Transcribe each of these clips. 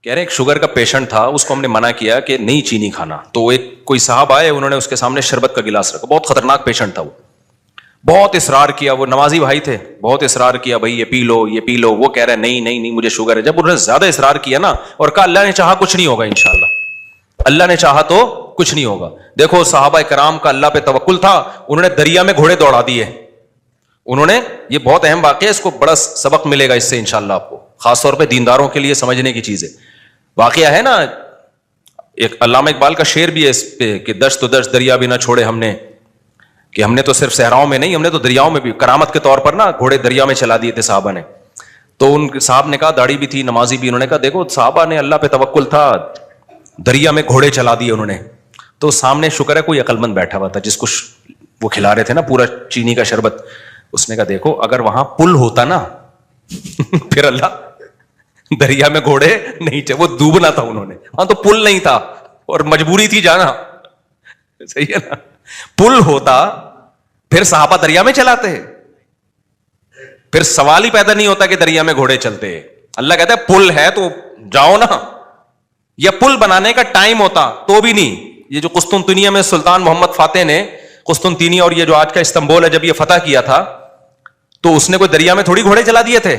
کہہ رہے ایک شوگر کا پیشنٹ تھا, اس کو ہم نے منع کیا کہ نہیں چینی کھانا, تو ایک کوئی صاحب آئے, انہوں نے اس کے سامنے شربت کا گلاس رکھا, بہت خطرناک پیشنٹ تھا وہ, بہت اصرار کیا, وہ نمازی بھائی تھے, بہت اصرار کیا بھائی یہ پی لو یہ پی لو, وہ کہہ رہے نہیں نہیں نہیں مجھے شوگر ہے. جب انہوں نے زیادہ اصرار کیا نا اور کہا اللہ نے چاہا کچھ نہیں ہوگا انشاءاللہ, اللہ نے چاہا تو کچھ نہیں ہوگا. دیکھو صحابہ کرام کا اللہ پہ توکل تھا, انہوں نے دریا میں گھوڑے دوڑا دیے, انہوں نے, یہ بہت اہم واقعہ ہے, اس کو بڑا سبق ملے گا اس سے انشاءاللہ آپ کو, خاص طور پہ دینداروں کے لیے سمجھنے کی چیز ہے. واقعہ ہے نا, ایک علامہ اقبال کا شعر بھی ہے اس پہ کہ دشت و دشت دریا بھی نہ چھوڑے ہم نے, کہ ہم نے تو صرف صحراؤں میں نہیں, ہم نے تو دریاؤں میں بھی, کرامت کے طور پر نا گھوڑے دریا میں چلا دیے تھے صحابہ نے. تو ان صاحب نے کہا, داڑھی بھی تھی نمازی بھی, انہوں نے کہا دیکھو صحابہ نے اللہ پہ توکل تھا, دریا میں گھوڑے چلا دیے انہوں نے. تو سامنے شکر ہے کوئی عقل مند بیٹھا ہوا تھا جس کو وہ کھلا رہے تھے نا پورا چینی کا شربت, اس نے کہا دیکھو اگر وہاں پل ہوتا نا پھر اللہ دریا میں گھوڑے نہیں, وہ ڈوبنا تھا انہوں نے, ہاں تو پل نہیں تھا اور مجبوری تھی جانا, صحیح ہے نا, پل ہوتا پھر صحابہ دریا میں چلاتے, پھر سوال ہی پیدا نہیں ہوتا کہ دریا میں گھوڑے چلتے. اللہ کہتا ہے پل ہے تو جاؤ نا, یا پل بنانے کا ٹائم ہوتا تو بھی نہیں. یہ جو قسطنطنیہ میں سلطان محمد فاتح نے قسطنطنیہ اور یہ جو آج کا استنبول ہے جب یہ فتح کیا تھا تو اس نے کوئی دریا میں تھوڑی گھوڑے چلا دیے تھے.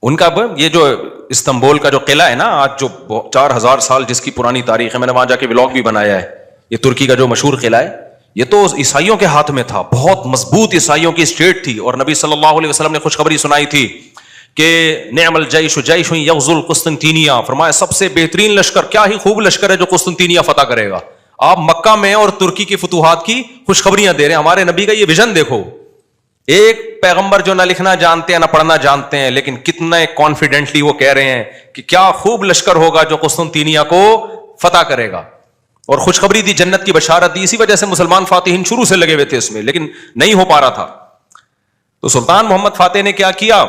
ان کا یہ جو استنبول کا جو قلعہ ہے نا آج جو 4000 سال جس کی پرانی تاریخ ہے, میں نے وہاں جا کے ولاگ بھی بنایا ہے, یہ ترکی کا جو مشہور قلعہ ہے, یہ تو عیسائیوں کے ہاتھ میں تھا, بہت مضبوط عیسائیوں کی اسٹیٹ تھی, اور نبی صلی اللہ علیہ وسلم نے خوشخبری سنائی تھی کہ نعم الجیش جیش یغزو القسطنطینیہ, فرمایا سب سے بہترین لشکر, کیا ہی خوب لشکر ہے جو قسطنطینیہ فتح کرے گا. آپ مکہ میں اور ترکی کی فتوحات کی خوشخبریاں دے رہے ہیں. ہمارے نبی کا یہ ویژن دیکھو, ایک پیغمبر جو نہ لکھنا جانتے ہیں نہ پڑھنا جانتے ہیں, لیکن کتنے کانفیڈنٹلی وہ کہہ رہے ہیں کہ کیا خوب لشکر ہوگا جو قسطنطینیہ کو فتح کرے گا, اور خوشخبری دی, جنت کی بشارت دی. اسی وجہ سے مسلمان فاتحین شروع سے لگے ہوئے تھے اس میں, لیکن نہیں ہو پا رہا تھا. تو سلطان محمد فاتح نے کیا کیا,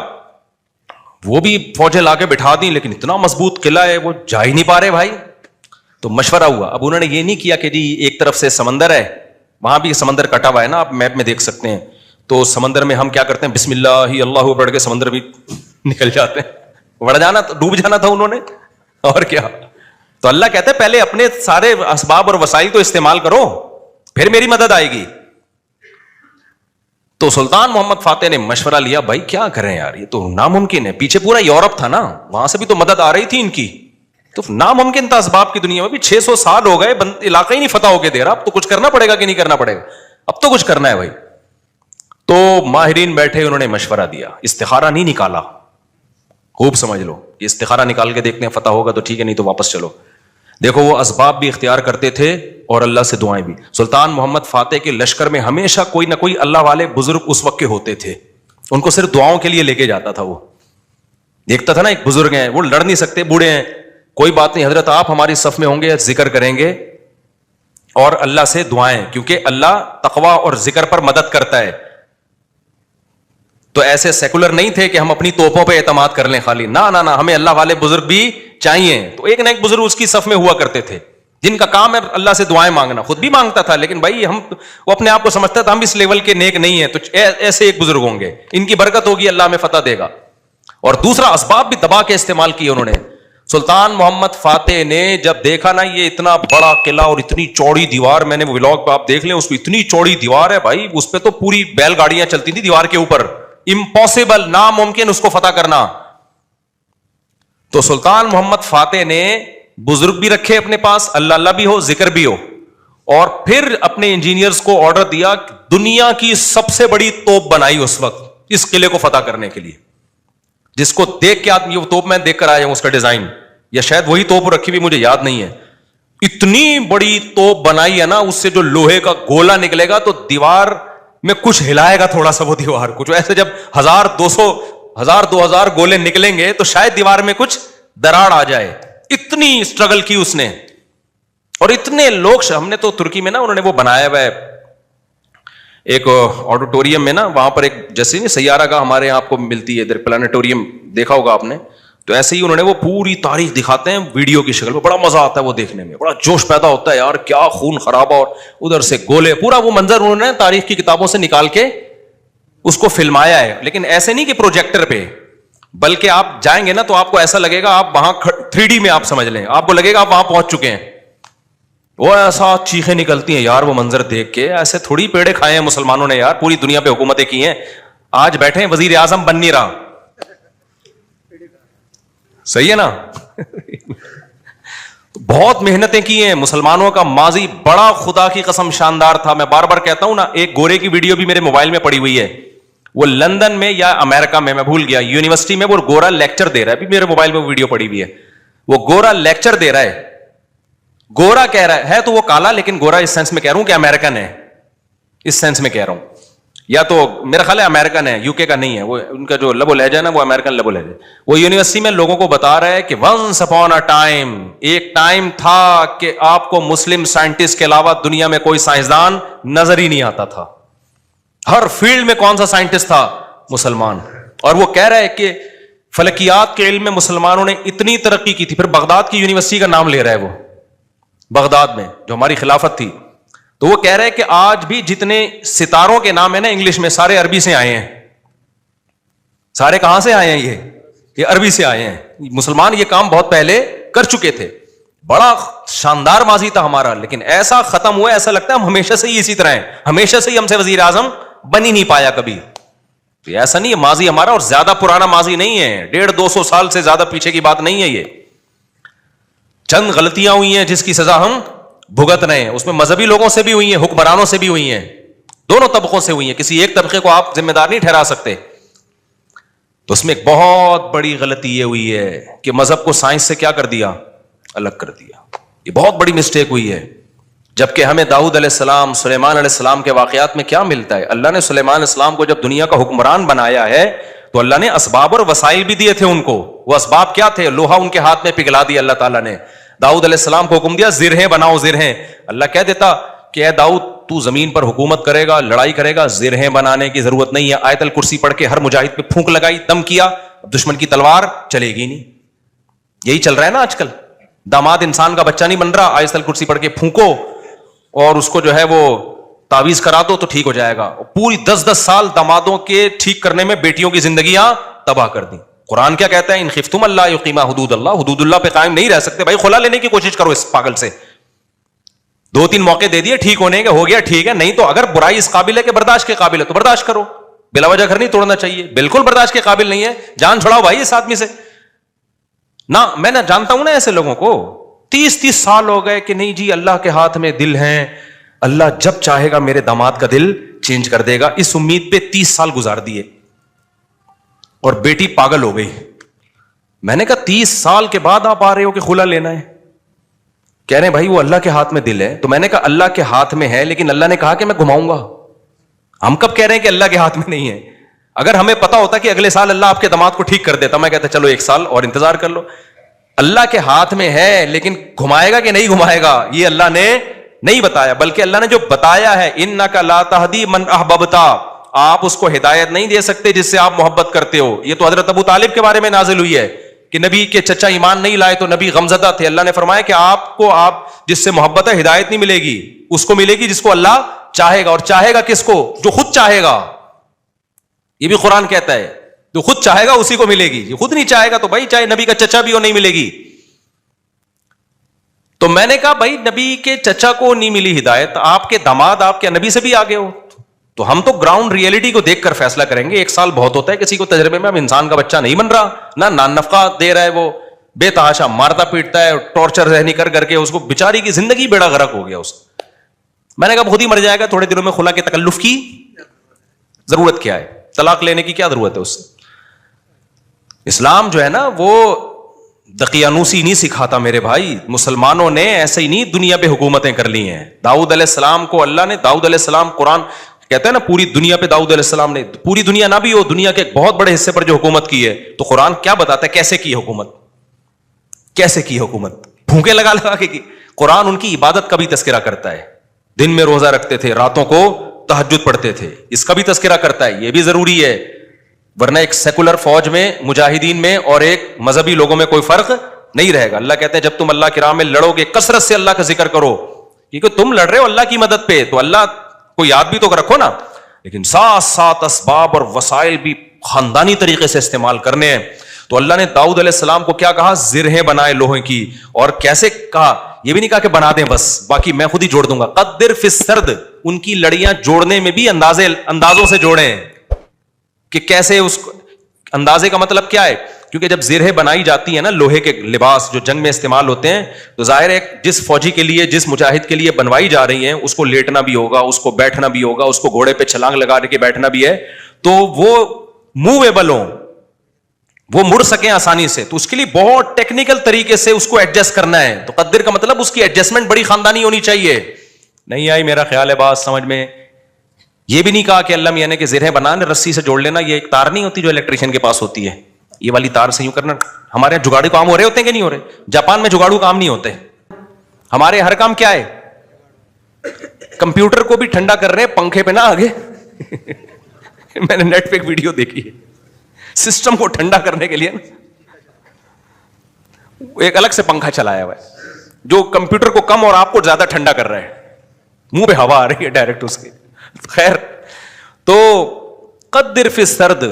وہ بھی فوجیں لا کے بٹھا دی, لیکن اتنا مضبوط قلعہ ہے وہ جا ہی نہیں پا رہے بھائی. تو مشورہ ہوا, اب انہوں نے یہ نہیں کیا کہ جی ایک طرف سے سمندر ہے, وہاں بھی سمندر کٹا ہوا ہے نا, آپ میپ میں دیکھ سکتے ہیں, تو سمندر میں ہم کیا کرتے ہیں, بسم اللہ ہی اللہ پڑھ کے سمندر بھی نکل جاتے ہیں, بڑھ جانا, ڈوب جانا تھا انہوں نے, اور کیا. تو اللہ کہتے ہیں پہلے اپنے سارے اسباب اور وسائل تو استعمال کرو, پھر میری مدد آئے گی. تو سلطان محمد فاتح نے مشورہ لیا, بھائی کیا کریں یار, یہ تو ناممکن ہے, پیچھے پورا یورپ تھا نا, وہاں سے بھی تو مدد آ رہی تھی ان کی, تو ناممکن تھا اسباب کی دنیا میں بھی. 600 سال ہو گئے, علاقہ ہی نہیں فتح ہو کے دے رہا, اب تو کچھ کرنا پڑے گا کہ نہیں کرنا پڑے گا, اب تو کچھ کرنا ہے بھائی. تو ماہرین بیٹھے, انہوں نے مشورہ دیا, استخارہ نہیں نکالا, خوب سمجھ لو, یہ استخارہ نکال کے دیکھتے ہیں فتح ہوگا تو ٹھیک ہے, نہیں تو واپس چلو. دیکھو وہ اسباب بھی اختیار کرتے تھے اور اللہ سے دعائیں بھی. سلطان محمد فاتح کے لشکر میں ہمیشہ کوئی نہ کوئی اللہ والے بزرگ اس وقت کے ہوتے تھے, ان کو صرف دعاؤں کے لیے لے کے جاتا تھا. وہ دیکھتا تھا نا ایک بزرگ ہیں, وہ لڑ نہیں سکتے, بوڑھے ہیں, کوئی بات نہیں حضرت آپ ہماری صف میں ہوں گے, ذکر کریں گے اور اللہ سے دعائیں, کیونکہ اللہ تقوی اور ذکر پر مدد کرتا ہے. تو ایسے سیکولر نہیں تھے کہ ہم اپنی توپوں پہ اعتماد کر لیں خالی, نہ نہ, ہمیں اللہ والے بزرگ بھی چاہیے. تو ایک نہ ایک بزرگ اس کی صف میں ہوا کرتے تھے جن کا کام ہے اللہ سے دعائیں مانگنا, خود بھی مانگتا تھا, لیکن بھائی وہ اپنے آپ کو سمجھتا تھا ہم اس لیول کے نیک نہیں ہیں, تو ایسے ایک بزرگ ہوں گے, ان کی برکت ہوگی, اللہ میں فتح دے گا. اور دوسرا اسباب بھی دبا کے استعمال کیے انہوں نے. سلطان محمد فاتح نے جب دیکھا نا یہ اتنا بڑا قلعہ اور اتنی چوڑی دیوار, میں نے ولاگ پہ آپ دیکھ لیں, اس کو اتنی چوڑی دیوار ہے بھائی, اس پہ تو پوری بیل گاڑیاں چلتی تھی دیوار کے اوپر, امپاسبل, ناممکن اس کو فتح کرنا. تو سلطان محمد فاتح نے بزرگ بھی رکھے اپنے پاس, اللہ اللہ بھی ہو, ذکر بھی ہو, اور پھر اپنے انجینئرز کو آرڈر دیا, دنیا کی سب سے بڑی توپ بنائی اس وقت اس قلعے کو فتح کرنے کے لیے, جس کو دیکھ کے آدمی, وہ توپ میں دیکھ کر آیا ہوں اس کا ڈیزائن, یا شاید وہی توپ رکھی ہوئی مجھے یاد نہیں ہے. اتنی بڑی توپ بنائی ہے نا, اس سے جو لوہے کا گولا نکلے گا تو دیوار میں کچھ ہلائے گا تھوڑا سا, وہ دیوار کچھ ایسے, جب 1000-2000 گولے نکلیں گے تو شاید دیوار میں کچھ دراڑ آ جائے. اتنی اسٹرگل کی اس نے, اور اتنے لوگ, ہم نے تو ترکی میں نا انہوں نے وہ بنایا ہوا ہے ایک آڈیٹوریم میں نا, وہاں پر ایک جیسے نہیں سیارہ گاہ ہمارے یہاں آپ کو ملتی ہے ادھر, پلانیٹوریم دیکھا ہوگا آپ نے, تو ایسے ہی انہوں نے وہ پوری تاریخ دکھاتے ہیں ویڈیو کی شکل میں, بڑا مزہ آتا ہے وہ دیکھنے میں, بڑا جوش پیدا ہوتا ہے یار, کیا خون خرابہ, اور ادھر سے گولے, پورا وہ منظر انہوں نے تاریخ کی کتابوں سے نکال کے اس کو فلمایا ہے. لیکن ایسے نہیں کہ پروجیکٹر پہ, بلکہ آپ جائیں گے نا تو آپ کو ایسا لگے گا آپ وہاں 3D میں آپ سمجھ لیں, آپ کو لگے گا آپ وہاں پہنچ چکے ہیں. وہ ایسا چیخیں نکلتی ہیں یار وہ منظر دیکھ کے, ایسے تھوڑی پیڑے کھائے ہیں مسلمانوں نے یار, پوری دنیا پہ حکومتیں کی ہیں, آج بیٹھے ہیں وزیر اعظم بن نہیں رہا. صحیح ہے نا. بہت محنتیں کی ہیں مسلمانوں کا ماضی بڑا خدا کی قسم شاندار تھا. میں بار بار کہتا ہوں نا, ایک گورے کی ویڈیو بھی میرے موبائل میں پڑی ہوئی ہے, وہ لندن میں یا امریکہ میں بھول گیا, یونیورسٹی میں وہ گورا لیکچر دے رہا ہے, ابھی میرے موبائل میں وہ ویڈیو پڑی ہوئی ہے. وہ گورا لیکچر دے رہا ہے, گورا کہہ رہا ہے تو وہ کالا, لیکن گورا اس سینس میں کہہ رہا ہوں کہ امریکن ہے, اس سینس میں کہہ رہا ہوں, یا تو میرا خیال ہے امریکن ہے, یو کے کا نہیں ہے, وہ ان کا جو لب و لہجہ ہے نا وہ امریکن لب و لہجہ. وہ یونیورسٹی میں لوگوں کو بتا رہا ہے کہ ونس اپون اے ٹائم, ایک ٹائم تھا کہ آپ کو مسلم سائنٹسٹ کے علاوہ دنیا میں کوئی سائنسدان نظر ہی نہیں آتا تھا. ہر فیلڈ میں کون سا سائنٹسٹ تھا؟ مسلمان. اور وہ کہہ رہا ہے کہ فلکیات کے علم میں مسلمانوں نے اتنی ترقی کی تھی. پھر بغداد کی یونیورسٹی کا نام لے رہا ہے وہ, بغداد میں جو ہماری خلافت تھی, تو وہ کہہ رہے کہ آج بھی جتنے ستاروں کے نام ہیں نا انگلش میں, سارے عربی سے آئے ہیں. سارے کہاں سے آئے ہیں؟ یہ عربی سے آئے ہیں. مسلمان یہ کام بہت پہلے کر چکے تھے. بڑا شاندار ماضی تھا ہمارا, لیکن ایسا ختم ہوا ایسا لگتا ہے ہم ہمیشہ سے ہی اسی طرح ہیں, ہمیشہ سے ہی ہم سے وزیر اعظم بن ہی نہیں پایا کبھی. ایسا نہیں ہے, ماضی ہمارا اور زیادہ پرانا ماضی نہیں ہے, 150-200 سال سے زیادہ پیچھے کی بات نہیں ہے. یہ چند غلطیاں ہوئی ہیں جس کی سزا ہم بھگت رہے ہیں. اس میں مذہبی لوگوں سے بھی ہوئی ہیں, حکمرانوں سے بھی ہوئی ہیں, دونوں طبقوں سے ہوئی ہیں. کسی ایک طبقے کو آپ ذمہ دار نہیں ٹھہرا سکتے. تو اس میں ایک بہت بڑی غلطی یہ ہوئی ہے کہ مذہب کو سائنس سے کیا کر دیا؟ الگ کر دیا. یہ بہت بڑی مسٹیک ہوئی ہے. جبکہ ہمیں داؤد علیہ السلام, سلیمان علیہ السلام کے واقعات میں کیا ملتا ہے؟ اللہ نے سلیمان علیہ السلام کو جب دنیا کا حکمران بنایا ہے تو اللہ نے اسباب اور وسائل بھی دیے تھے ان کو. وہ اسباب کیا تھے؟ لوہا ان کے ہاتھ میں پگھلا دیا اللہ تعالیٰ نے. داؤد علیہ السلام کو حکم دیا زرہیں بناؤ, زرہیں. اللہ کہہ دیتا کہ اے داؤد تو زمین پر حکومت کرے گا, لڑائی کرے گا, زرہیں بنانے کی ضرورت نہیں ہے. آیت الکرسی پڑھ کے ہر مجاہد پہ پھونک لگائی, دم کیا, دشمن کی تلوار چلے گی نہیں. یہی چل رہا ہے نا آج کل. داماد انسان کا بچہ نہیں بن رہا, آیت الکرسی پڑھ کے پھونکو اور اس کو جو ہے وہ تعویذ کرا دو تو ٹھیک ہو جائے گا. پوری 10-10 سال دامادوں کے ٹھیک کرنے میں بیٹیوں کی زندگیاں تباہ کر دی. قرآن کیا کہتا ہے؟ ان خفتم اللہ یقیما حدود اللہ, حدود اللہ پہ قائم نہیں رہ سکتے بھائی, خلا لینے کی کوشش کرو اس پاگل سے. 2-3 موقع دے دیے ٹھیک ہونے کے, ہو گیا ٹھیک ہے, نہیں تو اگر برائی اس قابل ہے کہ برداشت کے قابل ہے تو برداشت کرو. بلا وجہ گھر نہیں توڑنا چاہیے, بالکل برداشت کے قابل نہیں ہے, جان چھڑاؤ بھائی اس آدمی سے. نہ میں نہ جانتا ہوں نا ایسے لوگوں کو, 30-30 سال ہو گئے کہ نہیں جی اللہ کے ہاتھ میں دل ہیں, اللہ جب چاہے گا میرے داماد کا دل چینج کر دے گا. اس امید پہ 30 سال گزار دیے اور بیٹی پاگل ہو گئی. میں نے کہا 30 سال کے بعد آپ آ رہے ہو کہ خلا لینا ہے؟ کہہ رہے ہیں بھائی وہ اللہ کے ہاتھ میں دل ہے. تو میں نے کہا اللہ کے ہاتھ میں ہے, لیکن اللہ نے کہا کہ میں گھماؤں گا. ہم کب کہہ رہے ہیں کہ اللہ کے ہاتھ میں نہیں ہے؟ اگر ہمیں پتا ہوتا کہ اگلے سال اللہ آپ کے داماد کو ٹھیک کر دیتا, میں کہتا چلو 1 سال اور انتظار کر لو. اللہ کے ہاتھ میں ہے, لیکن گھمائے گا کہ نہیں گھمائے گا یہ اللہ نے نہیں بتایا. بلکہ اللہ نے جو بتایا ہے انک لا تہدی من احببت, آپ اس کو ہدایت نہیں دے سکتے جس سے آپ محبت کرتے ہو. یہ تو حضرت ابو طالب کے بارے میں نازل ہوئی ہے کہ نبی کے چچا ایمان نہیں لائے تو نبی غمزدہ تھے. اللہ نے فرمایا کہ آپ جس سے محبت ہے ہدایت نہیں ملے گی, اس کو ملے گی جس کو اللہ چاہے گا. اور چاہے گا کس کو؟ جو خود چاہے گا. یہ بھی قرآن کہتا ہے جو خود چاہے گا اسی کو ملے گی, جو خود نہیں چاہے گا تو بھائی چاہے نبی کا چچا بھی ہو نہیں ملے گی. تو میں نے کہا بھائی نبی کے چچا کو نہیں ملی ہدایت, آپ کے داماد آپ کے نبی سے بھی آگے ہو, تو ہم تو گراؤنڈ ریئلٹی کو دیکھ کر فیصلہ کریں گے. 1 سال بہت ہوتا ہے کسی کو تجربے میں. اب انسان کا بچہ نہیں بن رہا, نہ نان نفقہ دے رہا ہے, وہ بے تحاشا مارتا پیٹتا ہے, ٹارچر ذہنی کر کے اس کو بیچاری کی زندگی بیڑا غرق ہو گیا اس. میں نے کہا خود ہی مر جائے گا, تھوڑے دنوں میں خلا کے تکلف کی ضرورت کیا ہے؟ طلاق لینے کی کیا ضرورت ہے اس سے؟ اسلام جو ہے نا وہ دقیانوسی نہیں سکھاتا میرے بھائی. مسلمانوں نے ایسے ہی نہیں دنیا پہ حکومتیں کر لی ہیں. داؤد علیہ السلام کو اللہ نے, داؤد علیہ السلام قرآن کہتا ہے نا پوری دنیا پہ داؤد علیہ السلام نے, پوری دنیا نہ بھی ہو, دنیا کے ایک بہت بڑے حصے پر جو حکومت کی ہے, تو قرآن کیا بتاتا ہے کیسے کی حکومت, کیسے کی حکومت؟ پھونکے لگا لگا کے کی. قرآن ان کی عبادت کا بھی تذکرہ کرتا ہے. دن میں روزہ رکھتے تھے, راتوں کو تہجد پڑھتے تھے, اس کا بھی تذکرہ کرتا ہے. یہ بھی ضروری ہے, ورنہ ایک سیکولر فوج میں, مجاہدین میں اور ایک مذہبی لوگوں میں کوئی فرق نہیں رہے گا. اللہ کہتے ہیں جب تم اللہ کی راہ میں لڑو گے کثرت سے اللہ کا ذکر کرو, کیونکہ تم لڑ رہے ہو اللہ کی مدد پہ, تو اللہ کو یاد بھی تو رکھو نا, لیکن ساتھ ساتھ اسباب اور وسائل بھی خاندانی طریقے سے استعمال کرنے ہیں. تو اللہ نے داؤد علیہ السلام کو کیا کہا؟ زرہیں بنائے لوہے کی. اور کیسے کہا؟ یہ بھی نہیں کہا کہ بنا دیں بس باقی میں خود ہی جوڑ دوں گا. قدر فی السرد, ان کی لڑیاں جوڑنے میں بھی اندازوں سے جوڑیں کہ کیسے اس اندازے کا مطلب کیا ہے. کیونکہ جب زرہیں بنائی جاتی ہیں نا لوہے کے لباس جو جنگ میں استعمال ہوتے ہیں, تو ظاہر ہے جس فوجی کے لیے, جس مجاہد کے لیے بنوائی جا رہی ہیں اس کو لیٹنا بھی ہوگا, اس کو بیٹھنا بھی ہوگا, اس کو گھوڑے پہ چھلانگ لگا کے بیٹھنا بھی ہے, تو وہ موویبل ہوں, وہ مڑ سکیں آسانی سے. تو اس کے لیے بہت ٹیکنیکل طریقے سے اس کو ایڈجسٹ کرنا ہے. تو قدر کا مطلب اس کی ایڈجسٹمنٹ بڑی خاندانی ہونی چاہیے. نہیں آئی میرا خیال ہے بات سمجھ میں. یہ بھی نہیں کہا کہ اللہ میاں نے کہ زرہیں بنانے رسی سے جوڑ لینا. یہ ایک تار نہیں ہوتی جو الیکٹریشین کے پاس ہوتی ہے, یہ والی تار سے یوں کرنا. ہمارے یہاں جگاڑو کام ہو رہے ہوتے ہیں کہ نہیں ہو رہے؟ جاپان میں جگاڑو کام نہیں ہوتے. ہمارے ہر کام کیا ہے؟ کمپیوٹر کو بھی ٹھنڈا کر رہے ہیں پنکھے پہ نا آگے. میں نے نیٹ پہ ایک ویڈیو دیکھی ہے, سسٹم کو ٹھنڈا کرنے کے لیے ایک الگ سے پنکھا چلایا ہوا ہے جو کمپیوٹر کو کم اور آپ کو زیادہ ٹھنڈا کر رہا ہے. منہ پہ ہوا آ رہی ہے ڈائریکٹ اس کی. خیر, تو قدر فی السرد,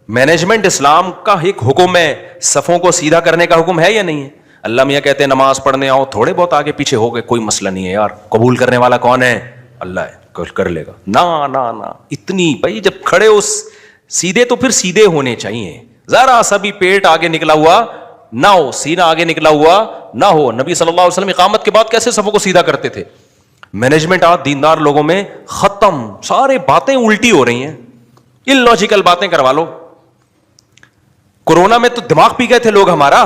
مینجمنٹ اسلام کا ایک حکم ہے. صفوں کو سیدھا کرنے کا حکم ہے یا نہیں ہے؟ اللہ میاں کہتے ہیں نماز پڑھنے آؤ, تھوڑے بہت آگے پیچھے ہو گئے کوئی مسئلہ نہیں ہے یار, قبول کرنے والا کون ہے؟ اللہ ہے, کر لے گا. نہ اتنی بھائی جب کھڑے ہو سیدھے تو پھر سیدھے ہونے چاہیے. ذرا سا بھی پیٹ آگے نکلا ہوا نہ ہو, سینہ آگے نکلا ہوا نہ ہو. نبی صلی اللہ علیہ وسلم اقامت کے بعد کیسے صفوں کو سیدھا کرتے تھے. مینجمنٹ آج دیندار لوگوں میں ختم, سارے باتیں الٹی ہو رہی ہیں, ان لاجیکل باتیں کروا لو. کورونا میں تو دماغ پی گئے تھے لوگ ہمارا.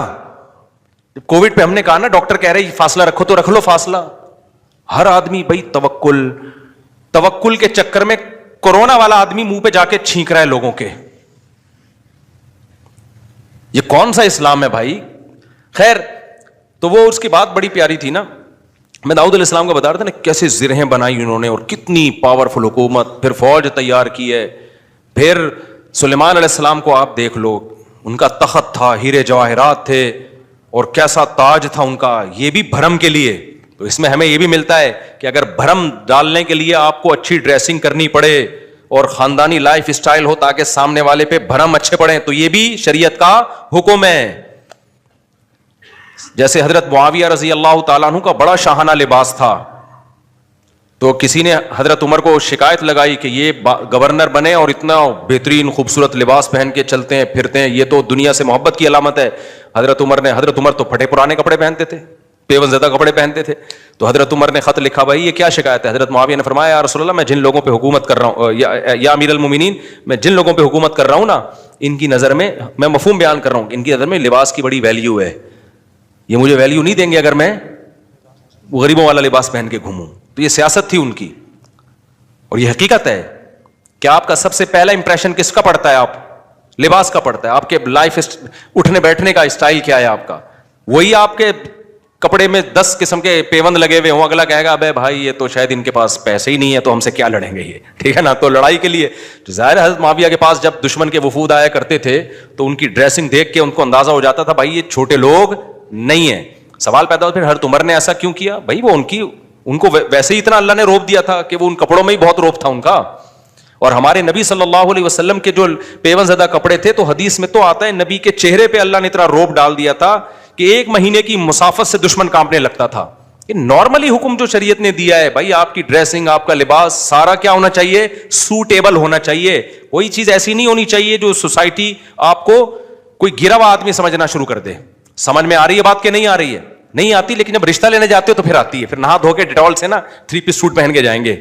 کووڈ پہ ہم نے کہا نا ڈاکٹر کہہ رہے فاصلہ رکھو تو رکھ لو فاصلہ. ہر آدمی بھائی توکل کے چکر میں کورونا والا آدمی منہ پہ جا کے چھینک رہا ہے لوگوں کے. یہ کون سا اسلام ہے بھائی؟ خیر, تو وہ اس کی بات بڑی پیاری تھی نا. میں داؤد علیہ السلام کو بتا رہا تھا نا کیسے زرہیں بنائی انہوں نے اور کتنی پاورفل حکومت, پھر فوج تیار کی ہے. پھر سلیمان علیہ السلام کو آپ دیکھ لو, ان کا تخت تھا, ہیرے جواہرات تھے, اور کیسا تاج تھا ان کا, یہ بھی بھرم کے لیے. تو اس میں ہمیں یہ بھی ملتا ہے کہ اگر بھرم ڈالنے کے لیے آپ کو اچھی ڈریسنگ کرنی پڑے اور خاندانی لائف اسٹائل ہو تاکہ سامنے والے پہ بھرم اچھے پڑے, تو یہ بھی شریعت کا حکم ہے. جیسے حضرت معاویہ رضی اللہ تعالیٰ عنہ کا بڑا شاہانہ لباس تھا, تو کسی نے حضرت عمر کو شکایت لگائی کہ یہ گورنر بنے اور اتنا بہترین خوبصورت لباس پہن کے چلتے ہیں پھرتے ہیں, یہ تو دنیا سے محبت کی علامت ہے. حضرت عمر تو پھٹے پرانے کپڑے پہنتے تھے, پیون زدہ کپڑے پہنتے تھے. تو حضرت عمر نے خط لکھا, بھائی یہ کیا شکایت ہے؟ حضرت معاویہ نے فرمایا یا رسول اللہ, میں جن لوگوں پہ حکومت کر رہا ہوں, یا امیر المومنین, میں جن لوگوں پہ حکومت کر رہا ہوں نا, ان کی نظر میں مفہوم بیان کر رہا ہوں, ان کی نظر میں لباس کی بڑی ویلیو ہے. یہ مجھے ویلیو نہیں دیں گے اگر میں غریبوں والا لباس پہن کے گھوموں. تو یہ سیاست تھی ان کی, اور یہ حقیقت ہے کہ آپ کا سب سے پہلا امپریشن کس کا پڑتا ہے؟ آپ لباس کا پڑتا ہے. آپ کے لائف اٹھنے بیٹھنے کا اسٹائل کیا ہے آپ کا, وہی آپ کے کپڑے میں 10 قسم کے پیوند لگے ہوئے ہوں, اگلا کہے گا ابے بھائی یہ تو شاید ان کے پاس پیسے ہی نہیں ہے تو ہم سے کیا لڑیں گے یہ, ٹھیک ہے نا. تو لڑائی کے لیے ظاہر حضرت معاویہ کے پاس جب دشمن کے وفود آیا کرتے تھے تو ان کی ڈریسنگ دیکھ کے ان کو اندازہ ہو جاتا تھا بھائی یہ چھوٹے لوگ نہیں ہیں. سوال پیدا ہوتا پھر حضرت عمر نے ایسا کیوں کیا؟ بھائی وہ ان کو ویسے ہی اتنا اللہ نے روپ دیا تھا کہ وہ ان کپڑوں میں ہی بہت روپ تھا ان کا. اور ہمارے نبی صلی اللہ علیہ وسلم کے جو پیون زدہ کپڑے تھے, تو حدیث میں تو آتا ہے نبی کے چہرے پہ اللہ نے اتنا روپ ڈال دیا تھا کہ 1 مہینے کی مسافت سے دشمن کانپنے لگتا تھا. یہ نارملی حکم جو شریعت نے دیا ہے بھائی, آپ کی ڈریسنگ, آپ کا لباس سارا کیا ہونا چاہیے؟ سوٹیبل ہونا چاہیے. کوئی چیز ایسی نہیں ہونی چاہیے جو سوسائٹی آپ کو کوئی گرا ہوا آدمی سمجھنا شروع کر دے. سمجھ میں آ رہی ہے بات کہ نہیں آ رہی ہے؟ نہیں آتی, لیکن جب رشتہ لینے جاتے ہو تو پھر آتی ہے. پھر نہا دھو کے ڈیٹول سے نا 3 پیس سوٹ پہن کے جائیں گے,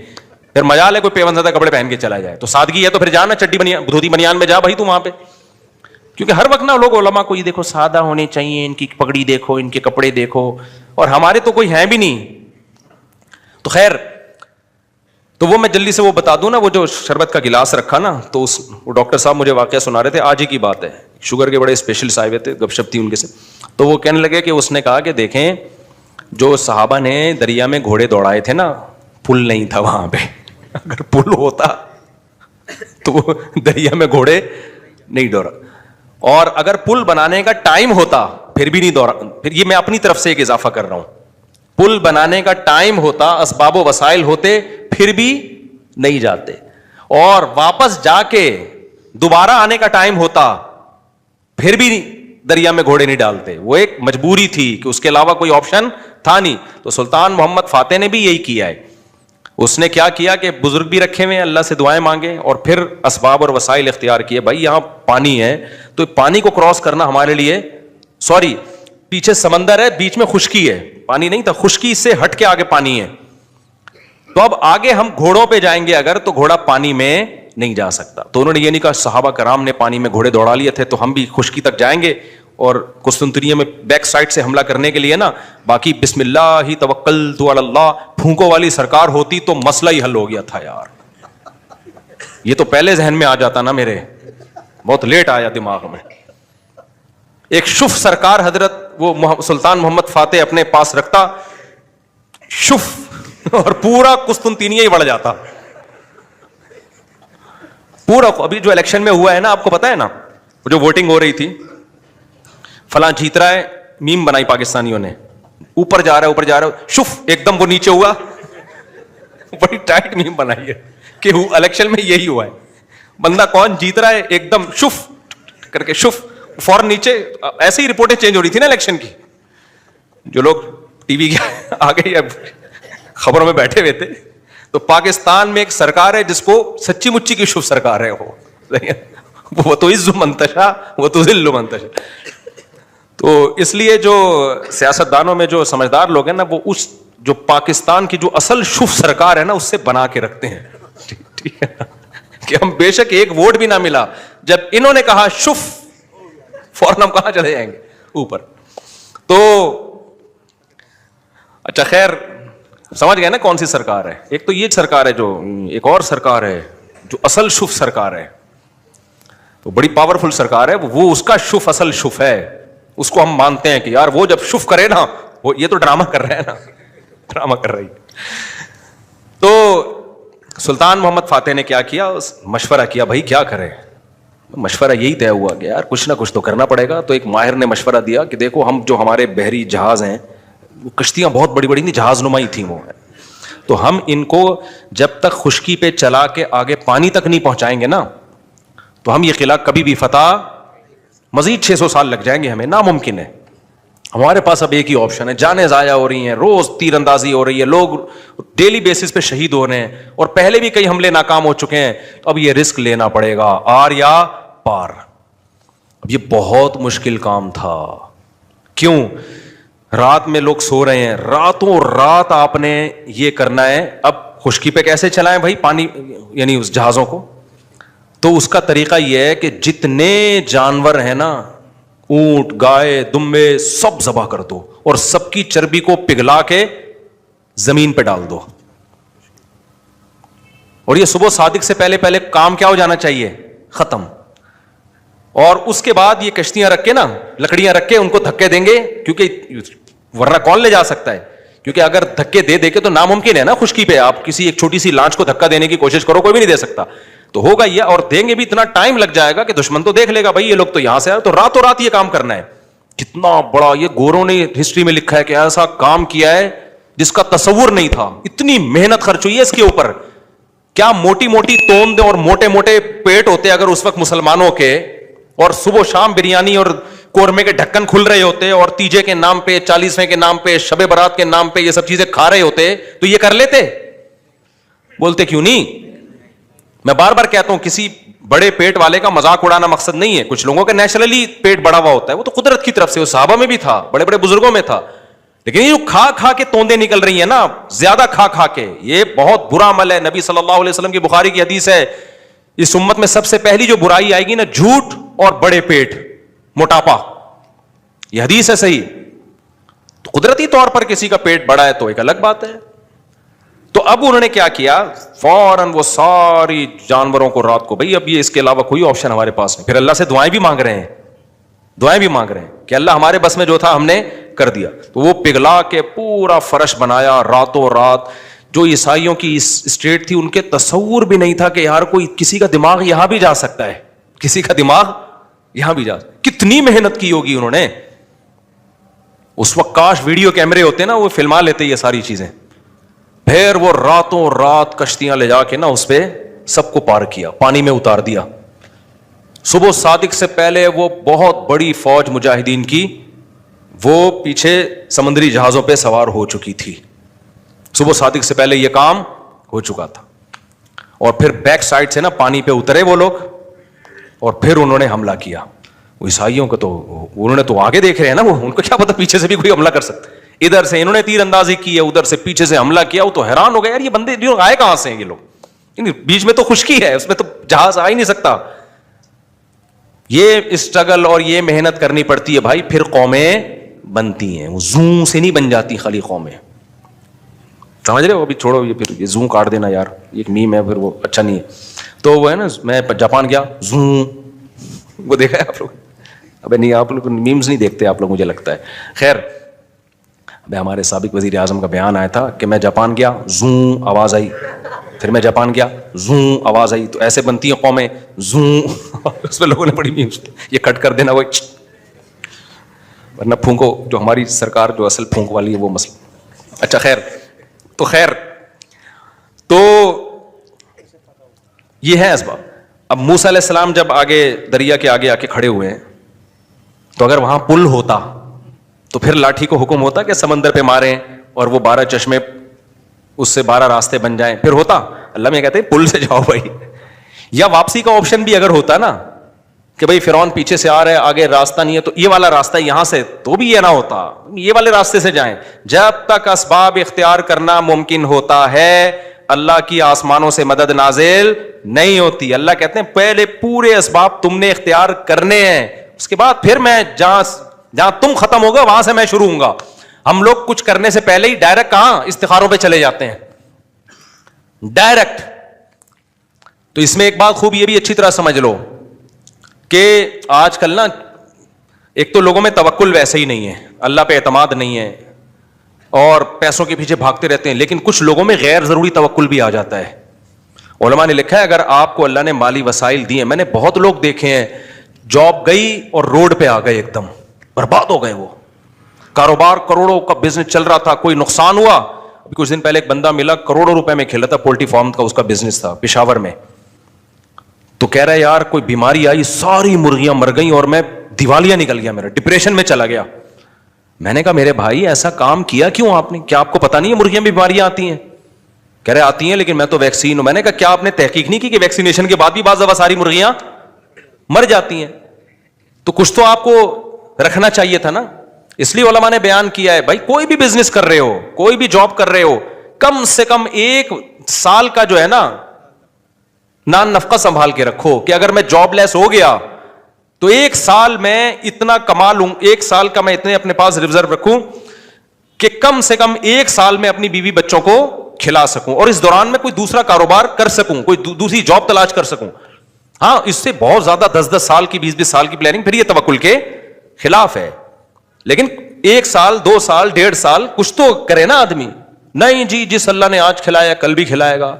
پھر مجال ہے کوئی پیون زدہ کپڑے پہن کے چلا جائے. تو سادگی ہے تو پھر جانا چڈی دھوتی بنیان میں جا بھائی تو وہاں پہ. کیونکہ ہر وقت نا لوگ علماء کو یہ دیکھو سادہ ہونے چاہیے, ان کی پگڑی دیکھو, ان کے کپڑے دیکھو, اور ہمارے تو کوئی ہیں بھی نہیں. تو خیر, تو وہ میں جلدی سے وہ بتا دوں نا, وہ جو شربت کا گلاس رکھا نا, تو وہ ڈاکٹر صاحب مجھے واقعہ سنا رہے تھے, آج ہی کی بات ہے, شوگر کے بڑے اسپیشلسٹ آئے ہوئے تھے, گپ شپ تھی ان کے سے. تو وہ کہنے لگے کہ اس نے کہا کہ دیکھیں جو صحابہ نے دریا میں گھوڑے دوڑائے تھے نا, پل نہیں تھا وہاں پہ. اگر پل ہوتا تو دریا میں گھوڑے نہیں دوڑا, اور اگر پل بنانے کا ٹائم ہوتا پھر بھی نہیں دوڑا. پھر یہ میں اپنی طرف سے ایک اضافہ کر رہا ہوں, پل بنانے کا ٹائم ہوتا, اسباب و وسائل ہوتے, پھر بھی نہیں جاتے. اور واپس جا کے دوبارہ آنے کا ٹائم ہوتا پھر بھی دریا میں گھوڑے نہیں ڈالتے. وہ ایک مجبوری تھی کہ اس کے علاوہ کوئی آپشن تھا نہیں. تو سلطان محمد فاتح نے بھی یہی کیا ہے. اس نے کیا کیا کہ بزرگ بھی رکھے ہوئے ہیں, اللہ سے دعائیں مانگے اور پھر اسباب اور وسائل اختیار کیے. بھائی یہاں پانی ہے تو پانی کو کراس کرنا ہمارے لیے, سوری پیچھے سمندر ہے, بیچ میں خشکی ہے, پانی نہیں تھا, خشکی سے ہٹ کے آگے پانی ہے. تو اب آگے ہم گھوڑوں پہ جائیں گے اگر, تو گھوڑا پانی میں نہیں جا سکتا. تو انہوں نے یہ نہیں کہا, صحابہ کرام نے پانی میں گھوڑے دوڑا لیے تھے تو ہم بھی خشکی تک جائیں گے اور قسطنطنیہ میں بیک سائڈ سے حملہ کرنے کے لیے نا, باقی بسم اللہ توکلت علی اللہ پھونکوں والی سرکار ہوتی تو مسئلہ ہی حل ہو گیا تھا یار. یہ تو پہلے ذہن میں آ جاتا نا میرے, بہت لیٹ آیا دماغ میں. ایک شف سرکار حضرت وہ سلطان محمد فاتح اپنے پاس رکھتا, شف, اور پورا قسطنطنیہ ہی بڑھ جاتا پورا. ابھی جو الیکشن میں ہوا ہے نا, آپ کو پتا ہے نا, جو ووٹنگ ہو رہی تھی, فلاں جیت رہا ہے, میم بنائی پاکستانیوں نے, اوپر جا رہا ہے اوپر جا رہا ہے, شف ایک دم وہ نیچے ہوا, بڑی ٹائٹ میم بنائی ہے کہ الیکشن میں یہی ہوا ہے. بندہ کون جیت رہا ہے, ایک دم شف کر کے شف, فوراً نیچے. ایسے ہی رپورٹیں چینج ہو رہی تھی نا الیکشن کی, جو لوگ ٹی وی کے آگے یا خبروں میں بیٹھے ہوئے تھے. تو پاکستان میں ایک سرکار ہے جس کو سچی مچی کی شف سرکار ہے, وہ تو عز منتشا وہ تو ذل منتشا. تو اس لیے جو سیاستدانوں میں جو سمجھدار لوگ ہیں نا, وہ اس جو پاکستان کی جو اصل شف سرکار ہے نا, اس سے بنا کے رکھتے ہیں. ٹھیک ہے کہ ہم بے شک ایک ووٹ بھی نہ ملا, جب انہوں نے کہا شف, فوراً ہم کہاں چلے جائیں گے, اوپر. تو اچھا خیر سمجھ گئے نا کون سی سرکار ہے. ایک تو یہ سرکار ہے, جو ایک اور سرکار ہے جو اصل شف سرکار ہے, وہ بڑی پاورفل سرکار ہے, وہ اس کا شف اصل شف ہے, اس کو ہم مانتے ہیں کہ یار وہ جب شف کرے نا, وہ یہ تو ڈرامہ کر رہے ہیں نا, ڈرامہ کر رہی. تو سلطان محمد فاتح نے کیا کیا, مشورہ کیا, بھائی کیا کریں. مشورہ یہی طے ہوا کہ یار کچھ نہ کچھ تو کرنا پڑے گا. تو ایک ماہر نے مشورہ دیا کہ دیکھو ہم جو ہمارے بحری جہاز ہیں, وہ کشتیاں بہت بڑی بڑی تھیں, جہاز نمائی تھیں وہ, تو ہم ان کو جب تک خشکی پہ چلا کے آگے پانی تک نہیں پہنچائیں گے نا, تو ہم یہ قلعہ کبھی بھی فتح, مزید 600 سال لگ جائیں گے ہمیں, ناممکن ہے. ہمارے پاس اب ایک ہی آپشن ہے, جانیں ضائع ہو رہی ہیں, روز تیر اندازی ہو رہی ہے, لوگ ڈیلی بیسس پہ شہید ہو رہے ہیں, اور پہلے بھی کئی حملے ناکام ہو چکے ہیں, تو اب یہ رسک لینا پڑے گا, آر یا پار. اب یہ بہت مشکل کام تھا. کیوں؟ رات میں لوگ سو رہے ہیں, راتوں رات آپ نے یہ کرنا ہے. اب خشکی پہ کیسے چلائیں بھائی پانی, یعنی اس جہازوں کو؟ تو اس کا طریقہ یہ ہے کہ جتنے جانور ہیں نا, اونٹ, گائے, دمبے, سب ذبح کر دو اور سب کی چربی کو پگھلا کے زمین پہ ڈال دو. اور یہ صبح صادق سے پہلے پہلے کام کیا ہو جانا چاہیے, ختم. اور اس کے بعد یہ کشتیاں رکھ کے نا, لکڑیاں رکھ کے ان کو دھکے دیں گے, کیونکہ ورنہ کون لے جا سکتا ہے, کیونکہ اگر دھکے دے دے کے تو ناممکن ہے نا خشکی پہ آپ کسی ایک چھوٹی سی لانچ کو دھکا دینے کی کوشش کرو, کوئی بھی نہیں دے سکتا. تو ہوگا یہ, اور دیں گے بھی اتنا ٹائم لگ جائے گا کہ دشمن تو دیکھ لے گا بھائی یہ لوگ تو یہاں سے آئے, تو راتوں رات یہ کام کرنا ہے. کتنا بڑا یہ گوروں نے ہسٹری میں لکھا ہے کہ ایسا کام کیا ہے جس کا تصور نہیں تھا. اتنی محنت خرچ ہوئی ہے اس کے اوپر. کیا موٹی موٹی توند اور موٹے موٹے پیٹ ہوتے اگر اس وقت مسلمانوں کے, اور صبح و شام بریانی اور قورمے کے ڈھکن کھل رہے ہوتے, اور تیجے کے نام پہ, 40ویں کے نام پہ, شب برات کے نام پہ یہ سب چیزیں کھا رہے ہوتے, تو یہ کر لیتے؟ بولتے کیوں نہیں؟ میں بار بار کہتا ہوں کسی بڑے پیٹ والے کا مذاق اڑانا مقصد نہیں ہے. کچھ لوگوں کا نیچرلی پیٹ بڑا ہوا ہوتا ہے, وہ تو قدرت کی طرف سے, وہ صحابہ میں بھی تھا, بڑے بڑے بزرگوں میں تھا. لیکن یہ جو کھا کھا کے توندے نکل رہی ہیں نا, زیادہ کھا کھا کے, یہ بہت برا عمل ہے. نبی صلی اللہ علیہ وسلم کی بخاری کی حدیث ہے, اس امت میں سب سے پہلی جو برائی آئے گی نا, جھوٹ اور بڑے پیٹ, موٹاپا. یہ حدیث ہے صحیح. تو قدرتی طور پر کسی کا پیٹ بڑا ہے تو ایک الگ بات ہے. تو اب انہوں نے کیا کیا, فوراً وہ ساری جانوروں کو رات کو, بھائی اب یہ اس کے علاوہ کوئی آپشن ہمارے پاس نہیں. پھر اللہ سے دعائیں بھی مانگ رہے ہیں, دعائیں بھی مانگ رہے ہیں کہ اللہ ہمارے بس میں جو تھا ہم نے کر دیا. تو وہ پگھلا کے پورا فرش بنایا راتوں رات. جو عیسائیوں کی اسٹیٹ تھی ان کے تصور بھی نہیں تھا کہ یار کوئی کسی کا دماغ یہاں بھی جا سکتا ہے, کسی کا دماغ یہاں بھی جا. کتنی محنت کی ہوگی انہوں نے اس وقت. کاش ویڈیو کیمرے ہوتے نا, وہ فلما لیتے یہ ساری چیزیں. پھر وہ راتوں رات کشتیاں لے جا کے نا اس پہ سب کو پار کیا, پانی میں اتار دیا. صبح صادق سے پہلے وہ بہت بڑی فوج مجاہدین کی وہ پیچھے سمندری جہازوں پہ سوار ہو چکی تھی. صبح صادق سے پہلے یہ کام ہو چکا تھا. اور پھر بیک سائڈ سے نا پانی پہ اترے وہ لوگ, اور پھر انہوں نے حملہ کیا. وہ عیسائیوں کو تو انہوں نے تو آگے دیکھ رہے ہیں نا, وہ ان کو کیا پتا پیچھے سے بھی کوئی حملہ کر سکتا ہے. ادھر سے انہوں نے تیر اندازی کی ہے, ادھر سے پیچھے سے حملہ کیا. وہ تو حیران ہو گئے, یار یہ بندے آئے کہاں سے ہیں یہ لوگ, بیچ میں تو خشکی ہے, اس میں تو جہاز آ ہی نہیں سکتا. یہ اسٹرگل اور یہ محنت کرنی پڑتی ہے بھائی, پھر قومیں بنتی ہیں. وہ زوں سے نہیں بن جاتی خالی قومیں, سمجھ رہے ہو. ابھی چھوڑو یہ, پھر یہ زوں کاٹ دینا یار, ایک میم ہے پھر وہ اچھا نہیں ہے. تو وہ ہے نا, میں جاپان گیا زوں, وہ دیکھا ہے آپ لوگ؟ ابے نہیں, آپ لوگ میمز نہیں دیکھتے آپ لوگ, مجھے لگتا ہے. خیر, ابھی ہمارے سابق وزیر اعظم کا بیان آیا تھا کہ میں جاپان گیا زوں آواز آئی, پھر میں جاپان گیا زوں آواز آئی. تو ایسے بنتی ہیں قومیں زوں. اس پہ لوگوں نے بڑی میمز, یہ کٹ کر دینا, وہ ورنہ پھونکو, جو ہماری سرکار جو اصل پھونک والی ہے وہ مسئلہ. اچھا خیر, تو خیر, تو یہ ہے اسباب. اب موسیٰ علیہ السلام جب آگے دریا کے آگے آ کے کھڑے ہوئے ہیں, تو اگر وہاں پل ہوتا تو پھر لاٹھی کو حکم ہوتا کہ سمندر پہ ماریں اور وہ 12 چشمے اس سے 12 راستے بن جائیں, پھر ہوتا. اللہ میں کہتے ہیں پل سے جاؤ بھائی. یا واپسی کا آپشن بھی اگر ہوتا نا کہ بھائی فرعون پیچھے سے آ رہا ہے, آگے راستہ نہیں ہے, تو یہ والا راستہ یہاں سے, تو بھی یہ نہ ہوتا, یہ والے راستے سے جائیں. جب تک اسباب اختیار کرنا ممکن ہوتا ہے, اللہ کی آسمانوں سے مدد نازل نہیں ہوتی. اللہ کہتے ہیں پہلے پورے اسباب تم نے اختیار کرنے ہیں, اس کے بعد پھر میں جہاں تم ختم ہوگا وہاں سے میں شروع ہوں گا. ہم لوگ کچھ کرنے سے پہلے ہی ڈائریکٹ کہاں استخاروں پہ چلے جاتے ہیں, ڈائریکٹ. تو اس میں ایک بات خوب یہ بھی اچھی طرح سمجھ لو کہ آج کل نا, ایک تو لوگوں میں توکل ویسے ہی نہیں ہے, اللہ پہ اعتماد نہیں ہے, اور پیسوں کے پیچھے بھاگتے رہتے ہیں. لیکن کچھ لوگوں میں غیر ضروری توکل بھی آ جاتا ہے. علماء نے لکھا ہے اگر آپ کو اللہ نے مالی وسائل دیے, میں نے بہت لوگ دیکھے ہیں جاب گئی اور روڈ پہ آ گئے, ایک دم برباد ہو گئے. وہ کاروبار کروڑوں کا بزنس چل رہا تھا, کوئی نقصان ہوا. ابھی کچھ دن پہلے ایک بندہ ملا, کروڑوں روپے میں کھیلا تھا, پولٹری فارم کا اس کا بزنس تھا پشاور میں. تو کہہ رہا ہے یار کوئی بیماری آئی, ساری مرغیاں مر گئیں اور میں دیوالیہ نکل گیا, میرا ڈپریشن میں چلا گیا. میں نے کہا میرے بھائی ایسا کام کیا کیوں آپ نے, کیا آپ کو پتا نہیں ہے مرغیاں بیماریاں آتی ہیں؟ کہہ رہے آتی ہیں لیکن میں تو ویکسین ہوں. میں نے کہا کیا آپ نے تحقیق نہیں کی کہ ویکسینیشن کے بعد بھی بعض دفعہ ساری مرغیاں مر جاتی ہیں؟ تو کچھ تو آپ کو رکھنا چاہیے تھا نا. اس لیے علماء نے بیان کیا ہے بھائی کوئی بھی بزنس کر رہے ہو, کوئی بھی جاب کر رہے ہو, کم سے کم 1 سال کا جو ہے نا نان نفقہ سنبھال کے رکھو کہ اگر میں جاب لیس ہو گیا تو 1 سال میں اتنا کما لوں, 1 سال کا میں اتنے اپنے پاس ریزرو رکھوں کہ کم سے کم 1 سال میں اپنی بیوی بچوں کو کھلا سکوں, اور اس دوران میں کوئی دوسرا کاروبار کر سکوں, کوئی دوسری جاب تلاش کر سکوں. ہاں اس سے بہت زیادہ 10 سال کی 20 سال کی پلاننگ, پھر یہ توکل کے خلاف ہے. لیکن 1 سال 2 سال 1.5 سال کچھ تو کرے نا آدمی. نہیں جی جس اللہ نے آج کھلایا کل بھی کھلائے گا.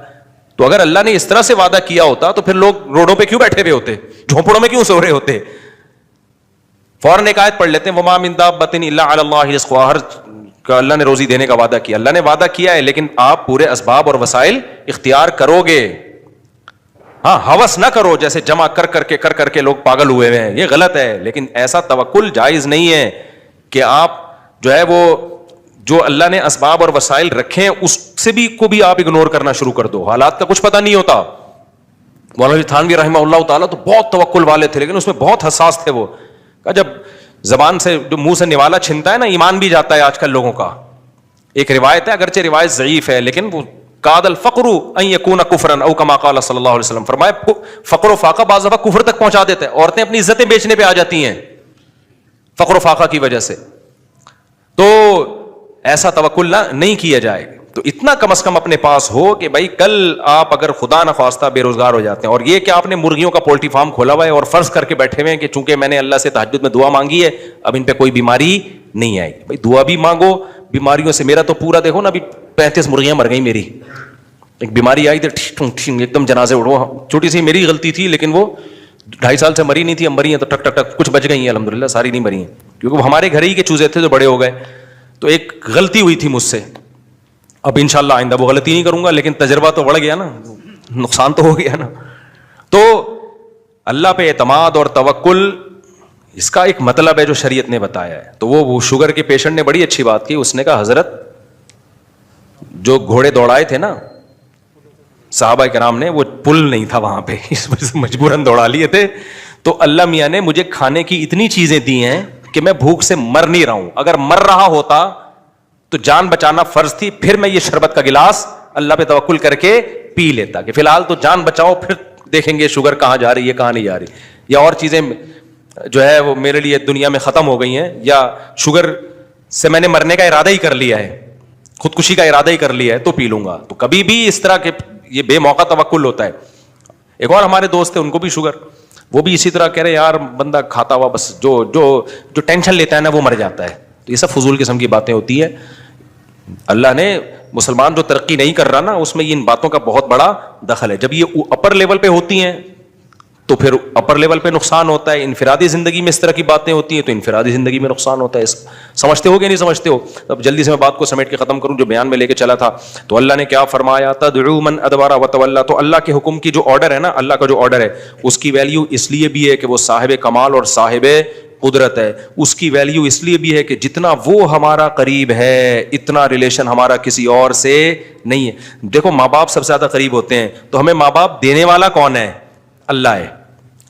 تو اگر اللہ نے اس طرح سے وعدہ کیا ہوتا تو پھر لوگ روڈوں پہ کیوں بیٹھے ہوئے ہوتے, جھونپڑوں میں کیوں سو رہے ہوتے؟ فوراً ایک آیت پڑھ لیتے ہیں وما من دابۃ الا علی اللہ رزقها, ہر کا اللہ نے روزی دینے کا وعدہ کیا. اللہ نے وعدہ کیا ہے لیکن آپ پورے اسباب اور وسائل اختیار کرو گے. ہاں ہوس نہ کرو جیسے جمع کر کے لوگ پاگل ہوئے ہیں, یہ غلط ہے. لیکن ایسا توکل جائز نہیں ہے کہ آپ جو ہے وہ جو اللہ نے اسباب اور وسائل رکھے ہیں اس سے بھی کو بھی آپ اگنور کرنا شروع کر دو. حالات کا کچھ پتہ نہیں ہوتا. مولانا تھانوی رحمہ اللہ تعالیٰ تو بہت توکل والے تھے لیکن اس میں بہت حساس تھے. وہ جب زبان سے جو منہ سے نوالا چھنتا ہے نا, ایمان بھی جاتا ہے آج کل لوگوں کا. ایک روایت ہے, اگرچہ روایت ضعیف ہے لیکن وہ قاد الفقر ان یکون کفرا او کما قال صلی اللہ علیہ وسلم, فرمایا فقر و فاقہ بعض دفعہ کفر تک پہنچا دیتا ہے. عورتیں اپنی عزتیں بیچنے پہ آ جاتی ہیں فقر و فاقہ کی وجہ سے. تو ایسا توکل نہیں کیا جائے. تو اتنا کم از کم اپنے پاس ہو کہ بھائی کل آپ اگر خدا نخواستہ بے روزگار ہو جاتے ہیں, اور یہ کہ آپ نے مرغیوں کا پولٹری فارم کھولا ہوا ہے اور فرض کر کے بیٹھے ہوئے ہیں کہ چونکہ میں نے اللہ سے تہجد میں دعا مانگی ہے اب ان پہ کوئی بیماری نہیں آئے گی. بھائی دعا بھی مانگو, بیماریوں سے میرا تو پورا دیکھو نا, ابھی 35 مرغیاں مر گئی میری. ایک بیماری آئی تھی ایک دم جنازے اڑو, چھوٹی سی میری غلطی تھی لیکن وہ 2.5 سال سے مری نہیں تھی, اب مری ہیں تو ٹک ٹک ٹک کچھ بچ گئی ہیں الحمدللہ, ساری نہیں مری ہیں کیونکہ وہ ہمارے گھر ہی کے چوزے تھے جو بڑے ہو گئے. تو ایک غلطی ہوئی تھی مجھ سے, اب انشاءاللہ آئندہ وہ غلطی نہیں کروں گا, لیکن تجربہ تو بڑھ گیا نا, نقصان تو ہو گیا نا. تو اللہ پہ اعتماد اور توکل اس کا ایک مطلب ہے جو شریعت نے بتایا ہے. تو وہ شوگر کے پیشنٹ نے بڑی اچھی بات کی, اس نے کہا حضرت جو گھوڑے دوڑائے تھے نا صحابہ کرام نے, وہ پل نہیں تھا وہاں پہ, اس وجہ سے مجبوراً دوڑا لیے تھے. تو اللہ میاں نے مجھے کھانے کی اتنی چیزیں دی ہیں کہ میں بھوک سے مر نہیں رہا ہوں. اگر مر رہا ہوتا تو جان بچانا فرض تھی, پھر میں یہ شربت کا گلاس اللہ پہ توکل کر کے پی لیتا کہ فی الحال تو جان بچاؤ, پھر دیکھیں گے شوگر کہاں جا رہی ہے کہاں نہیں جا رہی, یا اور چیزیں جو ہے وہ میرے لیے دنیا میں ختم ہو گئی ہیں, یا شوگر سے میں نے مرنے کا ارادہ ہی کر لیا ہے, خودکشی کا ارادہ ہی کر لیا ہے, تو پی لوں گا. تو کبھی بھی اس طرح کے یہ بے موقع توکل ہوتا ہے. ایک اور ہمارے دوست تھے, ان کو بھی شوگر, وہ بھی اسی طرح کہہ رہے یار بندہ کھاتا ہوا بس جو ٹینشن لیتا ہے نا وہ مر جاتا ہے. تو یہ سب فضول قسم کی باتیں ہوتی ہے. اللہ نے مسلمان جو ترقی نہیں کر رہا نا, اس میں ان باتوں کا بہت بڑا دخل ہے. جب یہ اپر لیول پہ ہوتی ہیں تو پھر اپر لیول پہ نقصان ہوتا ہے. انفرادی زندگی میں اس طرح کی باتیں ہوتی ہیں تو انفرادی زندگی میں نقصان ہوتا ہے. سمجھتے ہو کہ نہیں سمجھتے ہو؟ اب جلدی سے میں بات کو سمیٹ کے ختم کروں جو بیان میں لے کے چلا تھا. تو اللہ نے کیا فرمایا, تدعو من ادبر وتولى. تو اللہ کے حکم کی جو آرڈر ہے نا, اللہ کا جو آرڈر ہے اس کی ویلیو اس لیے بھی ہے کہ وہ صاحب کمال اور صاحب قدرت ہے. اس کی ویلیو اس لیے بھی ہے کہ جتنا وہ ہمارا قریب ہے اتنا ریلیشن ہمارا کسی اور سے نہیں ہے. دیکھو ماں باپ سب سے زیادہ قریب ہوتے ہیں, تو ہمیں ماں باپ دینے والا کون ہے؟ اللہ ہے.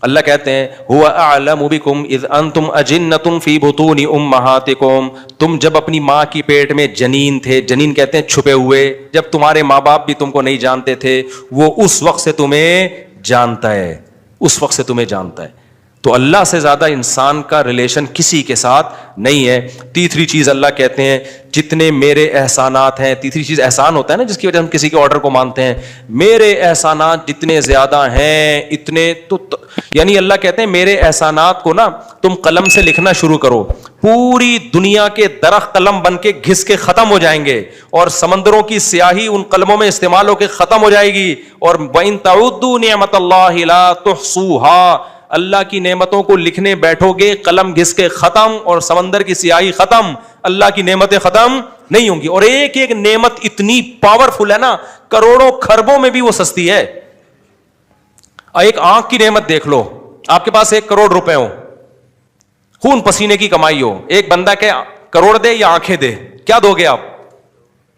اللہ کہتے ہیں هو اعلم بكم اذ انتم اجنة في بطون امهاتكم. تم جب اپنی ماں کی پیٹ میں جنین تھے, جنین کہتے ہیں چھپے ہوئے, جب تمہارے ماں باپ بھی تم کو نہیں جانتے تھے, وہ اس وقت سے تمہیں جانتا ہے, اس وقت سے تمہیں جانتا ہے. تو اللہ سے زیادہ انسان کا ریلیشن کسی کے ساتھ نہیں ہے. تیسری چیز اللہ کہتے ہیں جتنے میرے احسانات ہیں, تیسری چیز احسان ہوتا ہے نا جس کی وجہ ہم کسی کے آرڈر کو مانتے ہیں, میرے احسانات جتنے زیادہ ہیں اتنے تو یعنی اللہ کہتے ہیں میرے احسانات کو نا تم قلم سے لکھنا شروع کرو, پوری دنیا کے درخت قلم بن کے گھس کے ختم ہو جائیں گے, اور سمندروں کی سیاہی ان قلموں میں استعمال ہو کے ختم ہو جائے گی. اور وَإِن تَعُدُّوا نِعْمَةَ اللَّهِ لَا تُحْصُوهَا. اللہ کی نعمتوں کو لکھنے بیٹھو گے قلم گھس کے ختم, اور سمندر کی سیاہی ختم, اللہ کی نعمتیں ختم نہیں ہوں گی. اور ایک ایک نعمت اتنی پاورفل ہے نا, کروڑوں خربوں میں بھی وہ سستی ہے. ایک آنکھ کی نعمت دیکھ لو, آپ کے پاس 1 کروڑ روپے ہو, خون پسینے کی کمائی ہو, ایک بندہ کہ کروڑ دے یا آنکھیں دے, کیا دو گے آپ؟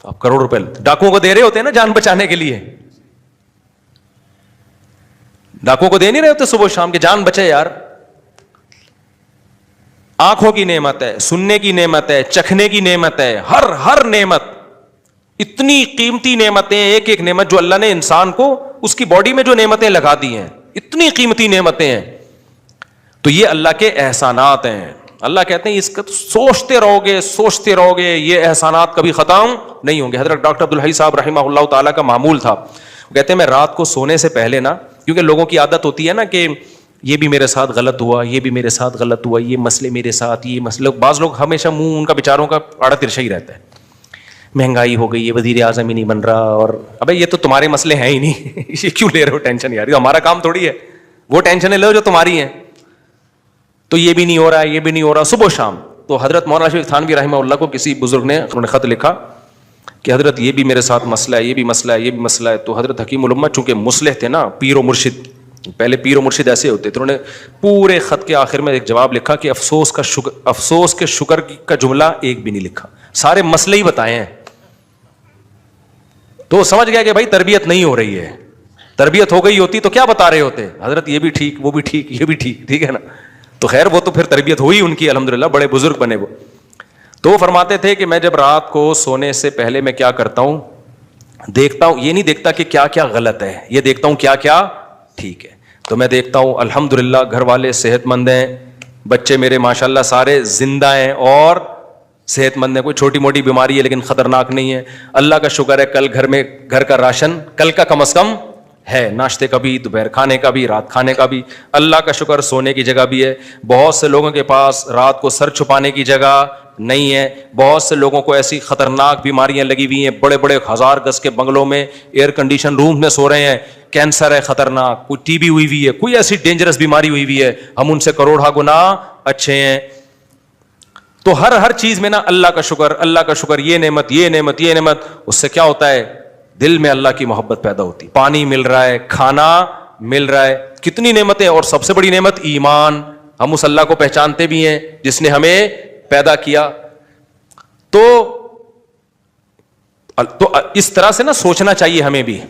آپ کروڑ روپے ڈاکوؤں کو دے رہے ہوتے ہیں نا جان بچانے کے لیے, ڈاکوؤں کو دے نہیں رہے ہوتے صبح شام کے جان بچے یار. آنکھوں کی نعمت ہے, سننے کی نعمت ہے, چکھنے کی نعمت ہے, ہر نعمت, اتنی قیمتی نعمتیں, ایک ایک نعمت جو اللہ نے انسان کو اس کی باڈی میں جو نعمتیں لگا دی ہیں, اتنی قیمتی نعمتیں ہیں. تو یہ اللہ کے احسانات ہیں. اللہ کہتے ہیں اس کا سوچتے رہو گے یہ احسانات کبھی ختم نہیں ہوں گے. حضرت ڈاکٹر عبدالحی صاحب رحمہ اللہ تعالیٰ کا معمول تھا, وہ کہتے ہیں میں رات کو سونے سے پہلے نا, کیونکہ لوگوں کی عادت ہوتی ہے نا کہ یہ بھی میرے ساتھ غلط ہوا, یہ بھی میرے ساتھ غلط ہوا, یہ مسئلے میرے ساتھ, یہ مسئلے, بعض لوگ ہمیشہ منہ ان کا بیچاروں کا آڑا ترچھا ہی رہتا ہے, مہنگائی ہو گئی, یہ وزیر اعظم ہی نہیں بن رہا, اور ابے یہ تو تمہارے مسئلے ہیں ہی نہیں, یہ کیوں لے رہے ہو ٹینشن یار, یہ ہمارا کام تھوڑی ہے, وہ ٹینشنیں لو جو تمہاری ہیں. تو یہ بھی نہیں ہو رہا, یہ بھی نہیں ہو رہا, صبح شام. تو حضرت مولانا شفیق تھانوی رحمہ اللہ کو کسی بزرگ نے خط لکھا کہ حضرت یہ بھی میرے ساتھ مسئلہ ہے, یہ بھی مسئلہ ہے, یہ بھی مسئلہ ہے. تو حضرت حکیم الامت چونکہ مصلح تھے نا, پیر و مرشد, پہلے پیر و مرشد ایسے ہوتے تھے, انہوں نے پورے خط کے آخر میں ایک جواب لکھا کہ افسوس کے شکر کا جملہ ایک بھی نہیں لکھا, سارے مسئلے ہی بتائے ہیں. تو سمجھ گیا کہ بھائی تربیت نہیں ہو رہی ہے, تربیت ہو گئی ہوتی تو کیا بتا رہے ہوتے, حضرت یہ بھی ٹھیک, وہ بھی ٹھیک, یہ بھی ٹھیک, ٹھیک ہے نا. تو خیر وہ تو پھر تربیت ہوئی ان کی الحمدللہ, بڑے بزرگ بنے وہ. تو وہ فرماتے تھے کہ میں جب رات کو سونے سے پہلے میں کیا کرتا ہوں, دیکھتا ہوں, یہ نہیں دیکھتا کہ کیا کیا غلط ہے, یہ دیکھتا ہوں کیا کیا ٹھیک ہے. تو میں دیکھتا ہوں الحمدللہ گھر والے صحت مند ہیں, بچے میرے ماشاءاللہ سارے زندہ ہیں اور صحت مند ہیں, کوئی چھوٹی موٹی بیماری ہے لیکن خطرناک نہیں ہے. اللہ کا شکر ہے کل گھر کا راشن کل کا کم از کم ہے, ناشتے کا بھی, دوپہر کھانے کا بھی, رات کھانے کا بھی. اللہ کا شکر سونے کی جگہ بھی ہے. بہت سے لوگوں کے پاس رات کو سر چھپانے کی جگہ نہیں ہے, بہت سے لوگوں کو ایسی خطرناک بیماریاں لگی ہوئی ہیں, بڑے بڑے 1000 گز کے بنگلوں میں ایئر کنڈیشن روم میں سو رہے ہیں, کینسر ہے خطرناک, کوئی ٹی بی ہوئی ہوئی ہے, کوئی ایسی ڈینجرس بیماری ہوئی ہوئی ہے, ہم ان سے کروڑا گنا اچھے ہیں. تو ہر چیز میں نا اللہ کا شکر, یہ نعمت, یہ نعمت, یہ نعمت, اس سے کیا ہوتا ہے دل میں اللہ کی محبت پیدا ہوتی. پانی مل رہا ہے, کھانا مل رہا ہے. کتنی نعمتیں, اور سب سے بڑی نعمت ایمان. ہم اس اللہ کو پہچانتے بھی ہیں جس نے ہمیں پیدا کیا. تو اس طرح سے نا سوچنا چاہیے ہمیں بھی.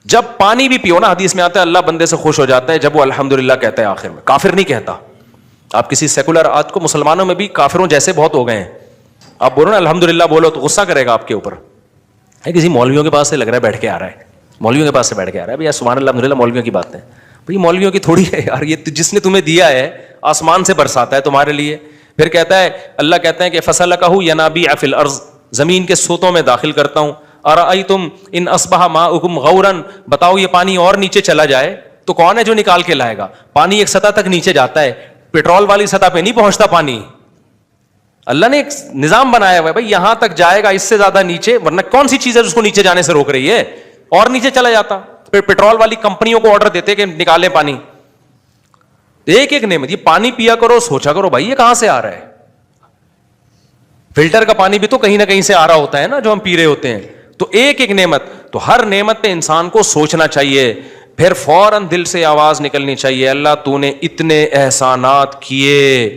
جب پانی بھی پیو نا, حدیث میں آتا ہے اللہ بندے سے خوش ہو جاتا ہے جب وہ الحمدللہ کہتا ہے آخر میں. کافر نہیں کہتا. آپ کسی سیکولر, آج کو مسلمانوں میں بھی کافروں جیسے بہت ہو گئے ہیں. آپ بولو نا الحمدللہ بولو تو غصہ کرے گا آپ کے اوپر. کسی مولویوں کے پاس سے لگ رہا ہے بیٹھ کے آ رہا ہے, مولویوں کے پاس سے بیٹھ کے آ رہا ہے. بھائی سبحان اللہ الحمدللہ مولویوں کی باتیں, بھائی مولویوں کی تھوڑی ہے یار. یہ جس نے تمہیں دیا ہے آسمان سے برساتا ہے تمہارے لیے. پھر کہتا ہے اللہ کہتے ہیں کہ فسلکہ ینابیع فی الارض, زمین کے سوتوں میں داخل کرتا ہوں. ارأیتم ان اصبح ماؤکم غورا, بتاؤ یہ پانی اور نیچے چلا جائے تو کون ہے جو نکال کے لائے گا؟ پانی ایک سطح تک نیچے جاتا ہے, پیٹرول والی سطح پہ نہیں پہنچتا پانی. اللہ نے ایک نظام بنایا ہوا ہے بھائی یہاں تک جائے گا, اس سے زیادہ نیچے, ورنہ کون سی چیز ہے جس کو نیچے جانے سے روک رہی ہے؟ اور نیچے چلا جاتا. پھر پیٹرول والی کمپنیوں کو آرڈر دیتے کہ نکالیں پانی. ایک ایک نعمت, یہ پانی پیا کرو, سوچا کرو بھائی یہ کہاں سے آ رہا ہے. فلٹر کا پانی بھی تو کہیں نہ کہیں سے آ رہا ہوتا ہے نا جو ہم پی رہے ہوتے ہیں. تو ایک ایک نعمت, تو ہر نعمت پہ انسان کو سوچنا چاہیے. پھر فوراً دل سے آواز نکلنی چاہیے اللہ تو نے اتنے احسانات کیے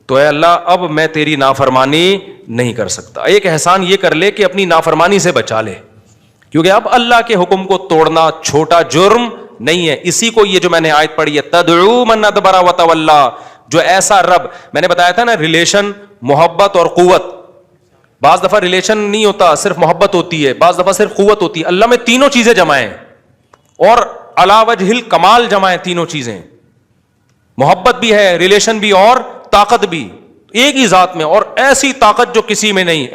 تو اے اللہ اب میں تیری نافرمانی نہیں کر سکتا. ایک احسان یہ کر لے کہ اپنی نافرمانی سے بچا لے, کیونکہ اب اللہ کے حکم کو توڑنا چھوٹا جرم نہیں ہے. اسی کو یہ جو میں نے آیت پڑھی ہے تدعو من ادبر وتولی, جو ایسا رب, میں نے بتایا تھا نا ریلیشن محبت اور قوت. بعض دفعہ ریلیشن نہیں ہوتا صرف محبت ہوتی ہے, بعض دفعہ صرف قوت ہوتی ہے. اللہ میں تینوں چیزیں جمع ہیں اور علی وجہ الکمال جمع ہیں تینوں چیزیں, محبت بھی ہے, ریلیشن بھی اور طاقت بھی, ایک ہی ذات میں. اور ایسی طاقت جو کسی میں نہیں,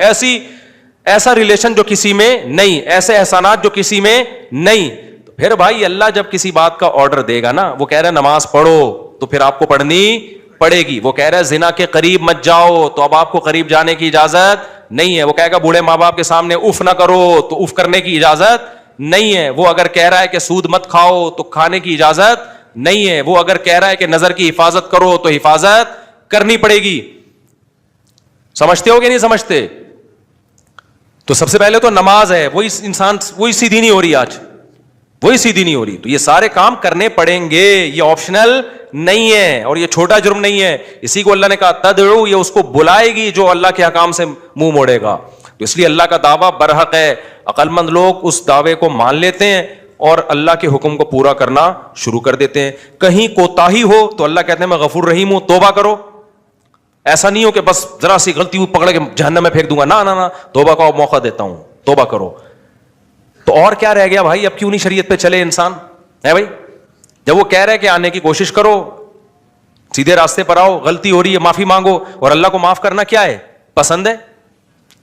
ایسا ریلیشن جو کسی میں نہیں, ایسے احسانات جو کسی میں نہیں. پھر بھائی اللہ جب کسی بات کا آرڈر دے گا نا, وہ کہہ رہا ہے نماز پڑھو تو پھر آپ کو پڑھنی پڑے گی. وہ کہہ رہا ہے زنا کے قریب مت جاؤ تو اب آپ کو قریب جانے کی اجازت نہیں ہے. وہ کہے گا بوڑھے ماں باپ کے سامنے اف نہ کرو تو اف کرنے کی اجازت نہیں ہے. وہ اگر کہہ رہا ہے کہ سود مت کھاؤ تو کھانے کی اجازت نہیں ہے. وہ اگر کہہ رہا ہے کہ نظر کی حفاظت کرو تو حفاظت کرنی پڑے گی. سمجھتے ہو کہ نہیں سمجھتے؟ تو سب سے پہلے تو نماز ہے, وہی انسان وہی سیدھی نہیں ہو رہی, آج وہی سیدھی نہیں ہو رہی. تو یہ سارے کام کرنے پڑیں گے, یہ آپشنل نہیں ہے اور یہ چھوٹا جرم نہیں ہے. اسی کو اللہ نے کہا تدعو, یہ اس کو بلائے گی جو اللہ کے حکام سے منہ موڑے گا. تو اس لیے اللہ کا دعویٰ برحق ہے. عقل مند لوگ اس دعوے کو مان لیتے ہیں اور اللہ کے حکم کو پورا کرنا شروع کر دیتے ہیں. کہیں کوتاہی ہو تو اللہ کہتے ہیں میں غفور رحیم ہوں, توبہ کرو. ایسا نہیں ہو کہ بس ذرا سی غلطی ہوئی پکڑ کے جہنم میں پھینک دوں گا, نہ توبہ کا موقع دیتا ہوں, توبہ کرو. تو اور کیا رہ گیا بھائی, اب کیوں نہیں شریعت پہ چلے انسان ہے بھائی؟ جب وہ کہہ رہے کہ آنے کی کوشش کرو, سیدھے راستے پر آؤ, غلطی ہو رہی ہے معافی مانگو. اور اللہ کو معاف کرنا کیا ہے, پسند ہے.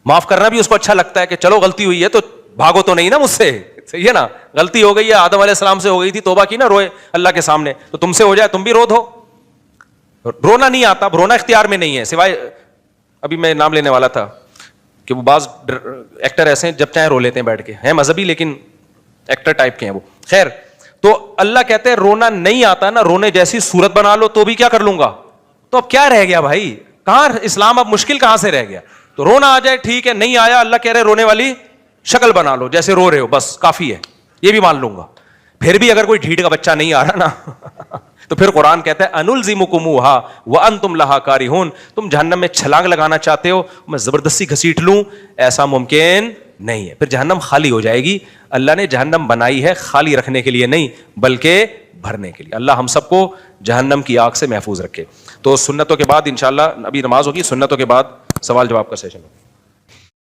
معاف کرنا بھی اس کو اچھا لگتا ہے کہ چلو غلطی ہوئی ہے تو بھاگو تو نہیں نا مجھ سے, صحیح ہے نا. غلطی ہو گئی ہے, آدم علیہ السلام سے ہو گئی تھی, توبہ کی نا, روئے اللہ کے سامنے, تو تم سے ہو جائے تم بھی رو دو. رونا نہیں آتا, رونا اختیار میں نہیں ہے, سوائے ابھی میں نام لینے والا تھا کہ وہ بعض ایکٹر ایسے ہیں جب چاہے رو لیتے ہیں بیٹھ کے, ہیں مذہبی لیکن ایکٹر ٹائپ کے ہیں وہ. خیر, تو اللہ کہتے ہیں رونا نہیں آتا نا, رونے جیسی صورت بنا لو تو بھی کیا کر لوں گا. تو اب کیا رہ گیا بھائی, کہاں اسلام اب مشکل کہاں سے رہ گیا. تو رونا آ جائے ٹھیک ہے, نہیں آیا اللہ کہہ رہے رونے والی شکل بنا لو جیسے رو رہے ہو, بس کافی ہے, یہ بھی مان لوں گا. پھر بھی اگر کوئی ڈھیٹ کا بچہ نہیں آ رہا نا تو پھر قرآن کہتا ہے انلزمکموہا وانتم لہا کارہون, تم جہنم میں چھلانگ لگانا چاہتے ہو, میں زبردستی گھسیٹ لوں, ایسا ممکن نہیں ہے. پھر جہنم خالی ہو جائے گی. اللہ نے جہنم بنائی ہے خالی رکھنے کے لیے نہیں بلکہ بھرنے کے لیے. اللہ ہم سب کو جہنم کی آگ سے محفوظ رکھے. تو سنتوں کے بعد انشاءاللہ ابھی نماز ہوگی, سنتوں کے بعد سوال جواب کا سیشن ہوگا.